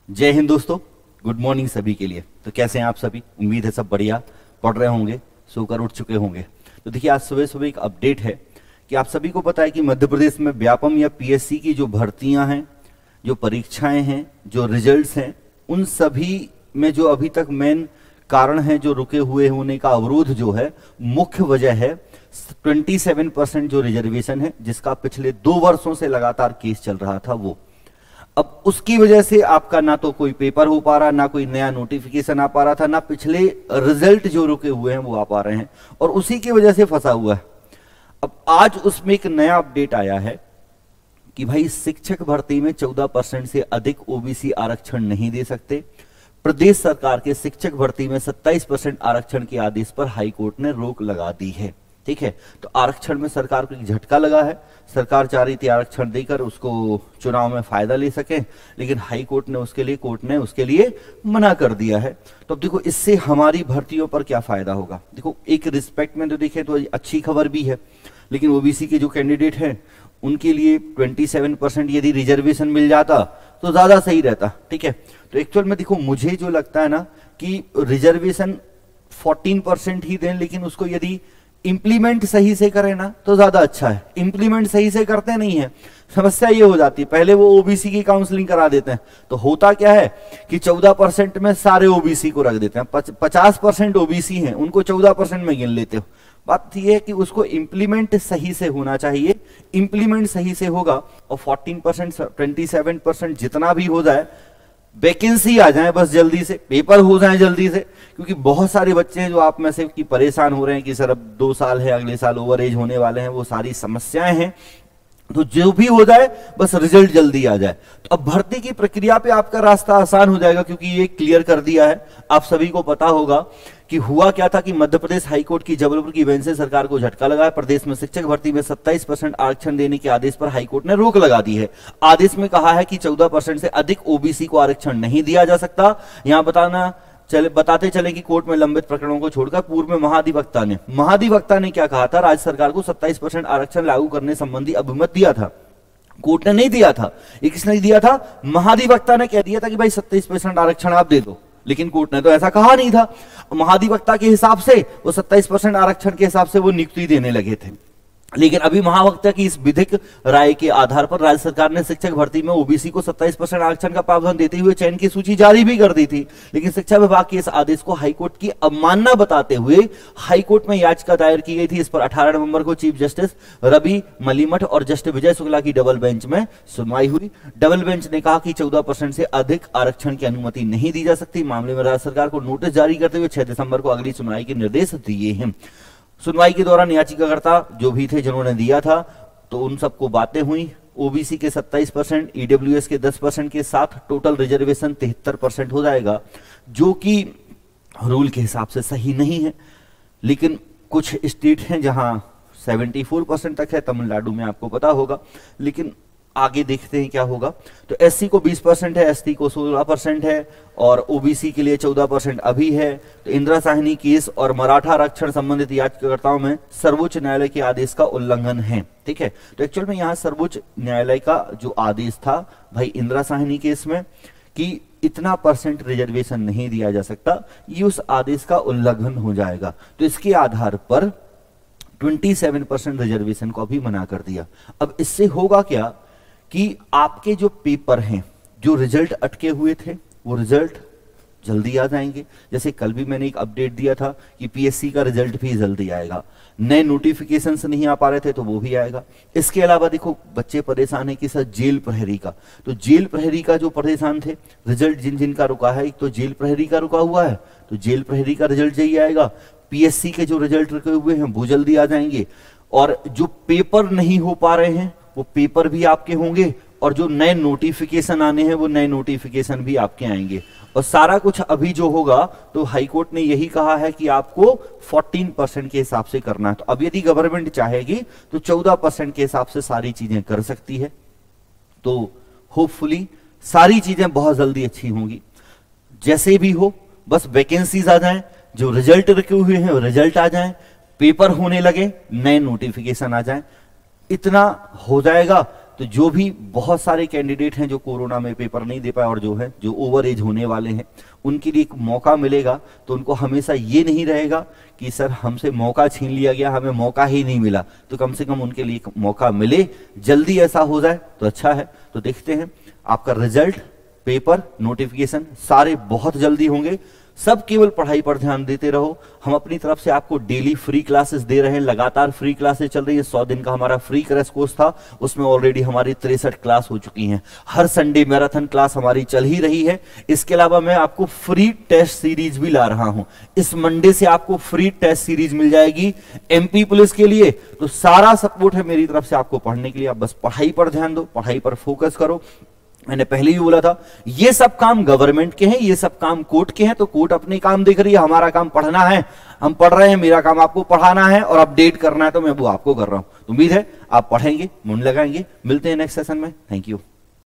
जय हिंद दोस्तों, good morning सभी के लिए। तो कैसे हैं आप सभी? उम्मीद है सब बढ़िया पढ़ रहे होंगे, सोकर उठ चुके होंगे। तो देखिए, आज सुबह सुबह एक अपडेट है कि आप सभी को पता है कि मध्य प्रदेश में व्यापम या पीएससी की जो भर्तियां हैं, जो परीक्षाएं हैं, जो रिजल्ट्स हैं, उन सभी में जो अभी तक मेन कारण है, जो रुके हुए होने का अवरोध जो है, मुख्य वजह है 27% जो रिजर्वेशन है, जिसका पिछले 2 वर्षों से लगातार केस चल रहा था वो। अब उसकी वजह से आपका ना तो कोई पेपर हो पा रहा, ना कोई नया नोटिफिकेशन आ पा रहा था, ना पिछले रिजल्ट जो रुके हुए हैं वो आ पा रहे हैं, और उसी की वजह से फंसा हुआ है। अब आज उसमें एक नया अपडेट आया है कि भाई शिक्षक भर्ती में 14% से अधिक ओबीसी आरक्षण नहीं दे सकते। प्रदेश सरकार के शिक्षक भर्ती में 27% आरक्षण के आदेश पर हाईकोर्ट ने रोक लगा दी है। ठीक है, तो आरक्षण में सरकार को एक झटका लगा है। सरकार चाह रही थी आरक्षण देकर उसको चुनाव में फायदा ले सके, लेकिन हाई कोर्ट ने उसके लिए मना कर दिया है। तो अब देखो, इससे हमारी भर्तियों पर क्या फायदा होगा। देखो, एक रिस्पेक्ट में तो देखें तो अच्छी खबर भी है, लेकिन ओबीसी के जो कैंडिडेट हैं उनके लिए 27% यदि रिजर्वेशन मिल जाता तो ज्यादा सही रहता। ठीक है, तो एक्चुअल में देखो, मुझे जो लगता है ना कि रिजर्वेशन 14% ही दें, लेकिन उसको यदि इंप्लीमेंट सही से करें ना तो ज्यादा अच्छा है। इंप्लीमेंट सही से करते नहीं है, समस्या ये हो जाती है। पहले वो ओबीसी की काउंसलिंग करा देते हैं, तो होता क्या है कि 14% में सारे ओबीसी को रख देते हैं। 50% ओबीसी हैं, उनको 14% में गिन लेते हो। बात यह है कि उसको इंप्लीमेंट सही से होना चाहिए। इंप्लीमेंट सही से होगा और 14%, 27% जितना भी हो जाए, वैकेंसी आ जाए बस जल्दी से, पेपर हो जाए जल्दी से। क्योंकि बहुत सारे बच्चे हैं जो आप में से कि परेशान हो रहे हैं कि सर अब 2 साल है, अगले साल ओवर एज होने वाले हैं, वो सारी समस्याएं हैं। तो जो भी हो जाए बस रिजल्ट जल्दी आ जाए। तो अब भर्ती की प्रक्रिया पे आपका रास्ता आसान हो जाएगा, क्योंकि ये क्लियर कर दिया है। आप सभी को पता होगा कि हुआ क्या था कि मध्य प्रदेश हाईकोर्ट की जबलपुर की बेंच से सरकार को झटका लगा है। प्रदेश में शिक्षक भर्ती में 27% आरक्षण देने के आदेश पर हाईकोर्ट ने रोक लगा दी है। आदेश में कहा है कि 14% से अधिक ओबीसी को आरक्षण नहीं दिया जा सकता। यहां बताते चले कि कोर्ट में लंबित प्रकरणों को छोड़कर पूर्व में महाधिवक्ता ने क्या कहा था, राज्य सरकार को 27% आरक्षण लागू करने संबंधी अभिमत दिया था। कोर्ट ने नहीं दिया था। ये किसने दिया था? महाधिवक्ता ने कह दिया था कि भाई 27% आरक्षण आप दे दो, लेकिन कोर्ट ने तो ऐसा कहा नहीं था। महाधिवक्ता के हिसाब से वो 27% आरक्षण के हिसाब से वो नियुक्ति देने लगे थे। लेकिन अभी महाधिवक्ता की इस विधिक राय के आधार पर राज्य सरकार ने शिक्षक भर्ती में ओबीसी को 27% आरक्षण का प्रावधान देते हुए चयन की सूची जारी भी कर दी थी। लेकिन शिक्षा विभाग के इस आदेश को हाईकोर्ट की अवमानना बताते हुए हाईकोर्ट में याचिका दायर की गई थी। इस पर 18 नवंबर को चीफ जस्टिस रवि मलिमठ और जस्टिस विजय शुक्ला की डबल बेंच में सुनवाई हुई। डबल बेंच ने कहा कि 14% से अधिक आरक्षण की अनुमति नहीं दी जा सकती। मामले में राज्य सरकार को नोटिस जारी करते हुए 6 दिसंबर को अगली सुनवाई के निर्देश दिए हैं। सुनवाई के दौरान याचिकाकर्ता जो भी थे जिन्होंने दिया था, तो उन सबको बातें हुई। ओबीसी के 27%, ईडब्ल्यूएस के 10% के साथ टोटल रिजर्वेशन 73% हो जाएगा, जो कि रूल के हिसाब से सही नहीं है। लेकिन कुछ स्टेट हैं जहां 74% तक है, तमिलनाडु में आपको पता होगा। लेकिन आगे देखते हैं क्या होगा। तो एससी को 20% है, एसटी को 16% है, और ओबीसी के लिए 14% अभी है। तो इंदिरा साहनी केस और मराठा आरक्षण संबंधित याचिकाकर्ताओं में सर्वोच्च न्यायालय के आदेश का उल्लंघन है। ठीक है, तो एक्चुअल में यहां सर्वोच्च न्यायालय का जो आदेश था भाई इंदिरा साहनी केस में कि इतना % रिजर्वेशन नहीं दिया जा सकता, ये उस आदेश का उल्लंघन हो जाएगा। तो इसके आधार पर 27% रिजर्वेशन को भी मना कर दिया। अब इससे होगा क्या कि आपके जो पेपर हैं, जो रिजल्ट अटके हुए थे, वो रिजल्ट जल्दी आ जाएंगे। जैसे कल भी मैंने एक अपडेट दिया था कि पीएससी का रिजल्ट भी जल्दी आएगा। नए नोटिफिकेशंस नहीं आ पा रहे थे तो वो भी आएगा। इसके अलावा देखो, बच्चे परेशान है कि सर जेल प्रहरी का, तो जेल प्रहरी का जो परेशान थे, रिजल्ट जिन का रुका है, एक तो जेल प्रहरी का रुका हुआ है, तो जेल प्रहरी का रिजल्ट जल्दी आएगा। पीएससी के जो रिजल्ट रुके हुए हैं वो जल्दी आ जाएंगे, और जो पेपर नहीं हो पा रहे हैं वो पेपर भी आपके होंगे, और जो नए नोटिफिकेशन आने हैं वो नए नोटिफिकेशन भी आपके आएंगे। और सारा कुछ अभी जो होगा, तो हाईकोर्ट ने यही कहा है कि आपको 14% के हिसाब से करना है। तो अब यदि गवर्नमेंट चाहेगी तो 14% के हिसाब से सारी चीजें कर सकती है। तो होपफुली सारी चीजें बहुत जल्दी अच्छी होंगी। जैसे भी हो, बस वैकेंसीज आ जाएं, जो रिजल्ट रखे हुए हैं वो रिजल्ट आ जाएं, पेपर होने लगे, नए नोटिफिकेशन आ जाएं, इतना हो जाएगा तो जो भी बहुत सारे कैंडिडेट हैं जो कोरोना में पेपर नहीं दे पाए और जो ओवर एज होने वाले हैं, उनके लिए एक मौका मिलेगा। तो उनको हमेशा ये नहीं रहेगा कि सर हमसे मौका छीन लिया गया, हमें मौका ही नहीं मिला। तो कम से कम उनके लिए एक मौका मिले, जल्दी ऐसा हो जाए तो अच्छा है। तो देखते हैं आपका रिजल्ट, पेपर, नोटिफिकेशन सारे बहुत जल्दी होंगे। सब केवल पढ़ाई पर ध्यान देते रहो। हम अपनी तरफ से आपको डेली फ्री क्लासेस दे रहे हैं, लगातार फ्री क्लासेस चल रही है। 100 दिन का हमारा फ्री क्रैश कोर्स था, उसमें ऑलरेडी हमारी 63 क्लास हो चुकी हैं। हर संडे मैराथन क्लास हमारी चल ही रही है। इसके अलावा मैं आपको फ्री टेस्ट सीरीज भी ला रहा हूं। इस मंडे से आपको फ्री टेस्ट सीरीज मिल जाएगी एमपी पुलिस के लिए। तो सारा सपोर्ट है मेरी तरफ से आपको पढ़ने के लिए। आप बस पढ़ाई पर ध्यान दो, पढ़ाई पर फोकस करो। मैंने पहले ही बोला था, ये सब काम गवर्नमेंट के हैं, ये सब काम कोर्ट के हैं। तो कोर्ट अपने काम देख रही है, हमारा काम पढ़ना है, हम पढ़ रहे हैं। मेरा काम आपको पढ़ाना है और अपडेट करना है, तो मैं वो आपको कर रहा हूं। तो उम्मीद है आप पढ़ेंगे, मन लगाएंगे। मिलते हैं नेक्स्ट सेशन में। Thank you.